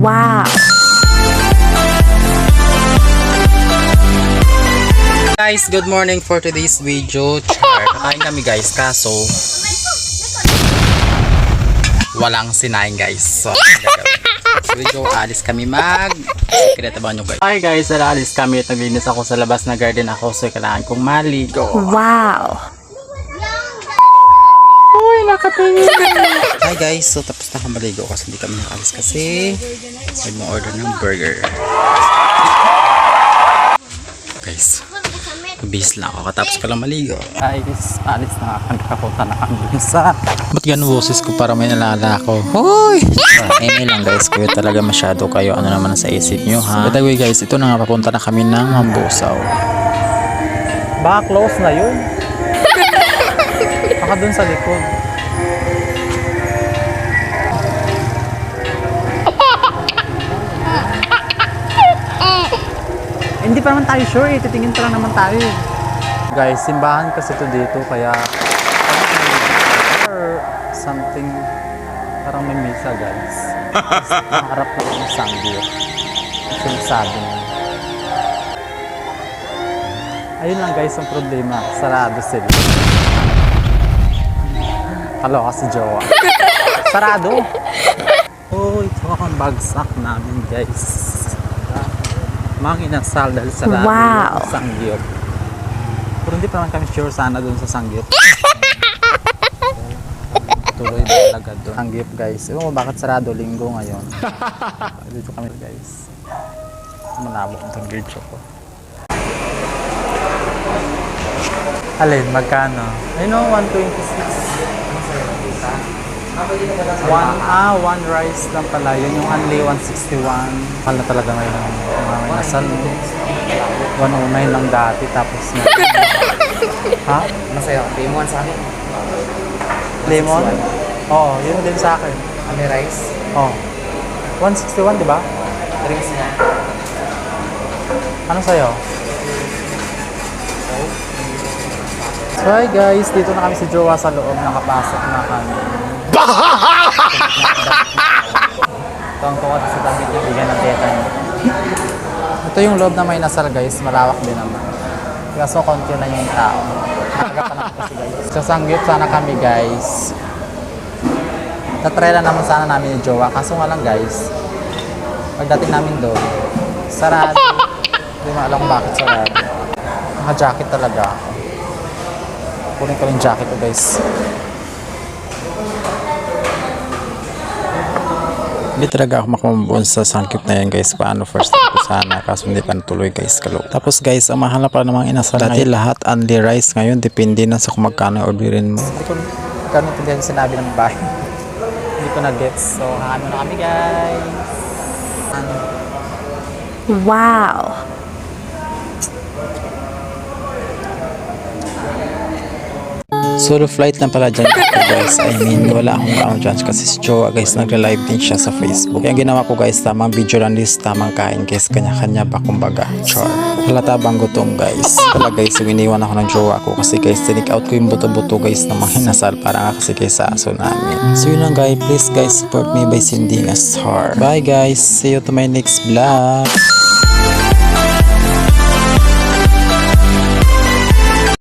Wow! Guys, good morning for today's video. Kakain kami guys, kaso walang sinaing guys. So, video, alis kami kinatabahan nyo guys. Hi guys, alis kami at naglinis ako sa labas na garden ako. So, kailangan kong maligo. Wow! Uy, nakatingin. Hi guys, so tapos na akong maligo kasi hindi kami nakalis kasi nag-order ng burger. Guys, bis lang ako katapos ko lang maligo. Guys, alis na nakapunta na kami sa ba't ganun boses ko para may nalala ako. Hoy! Ngayon lang guys, kayo talaga masyado kayo ano naman sa isip nyo ha. By the way guys, ito na nga papunta na kami ng Mambusaw. Baka close na yun. Baka dun sa likod. Hindi pa naman tayo sure, titingin pa lang naman tayo. Guys, simbahan kasi ito dito, kaya or something, parang may misa guys. Nakaharap na yung sanggol. Sinasabi niya. Ayun lang guys, ang problema, sarado sila. Kaloka si Jowa. Sarado! Oh, ito ang bagsak namin guys. Mga inasal dahil sarado wow. Yung sanggol. Pero hindi pa naman kami sure sana dun sa sanggol. Tuloy ba talaga dun? Sanggol guys. Ewan ko bakit sarado, linggo ngayon. Dito kami guys. Manabok itong gircho ko. Alin, magkano? I know, 126. One rice lang pala. Yun yung only 161. Mahal na talaga ngayon ang mga inasal. 109 lang dati tapos na. Ha? Masaya. Lemon sa akin. Lemon? Oo, yun din sa akin. May rice. Oo. 161, di ba? Drinks na. Ano sa'yo? So hi guys, dito na kami si Jowa sa loob. Nakapasok na kami. Tuwang-tuwa sa tabi niya, bigyan ng teta niya. Ito yung loob na may nasal guys, malawak din naman. Kaso konti na yung tao. Nakagapan ako kasi guys. Sa sanggip sana kami guys. Tatry lang naman sana namin yung Jowa. Kaso nga lang guys, pagdating namin doon, sarado. Hindi mo alam kung bakit sarado. Naka-jacket talaga ako. Kunin ko yung jacket ko guys. Hindi talaga ako makamabon sa sangkip na yan guys. Paano first time ko sana kaso hindi pa natuloy guys kalo. Tapos guys, ang mahal na pala namang inasal. Dati lahat only rice, ngayon depende na sa kung magkano orderin mo. Hindi ko gano'n hindi yung sinabi ng bahay. Hindi ko na-gets. So hango na kami guys. Wow! Solo flight lang pala dyan guys. I mean, wala akong kaano dyan kasi si Jowa guys, nagla-live din siya sa Facebook. Kaya ginawa ko guys, tamang video lang list, tamang kain guys, kanya-kanya ba kumbaga. Char. Halata bang gutom guys. Pala guys, iniwan ako ng Jowa ko kasi guys, tinik out ko yung buto-buto guys na mga hinasal para nga kasi guys sa aso namin. So yun lang guys, please guys support me by sending a star. Bye guys, see you to my next vlog.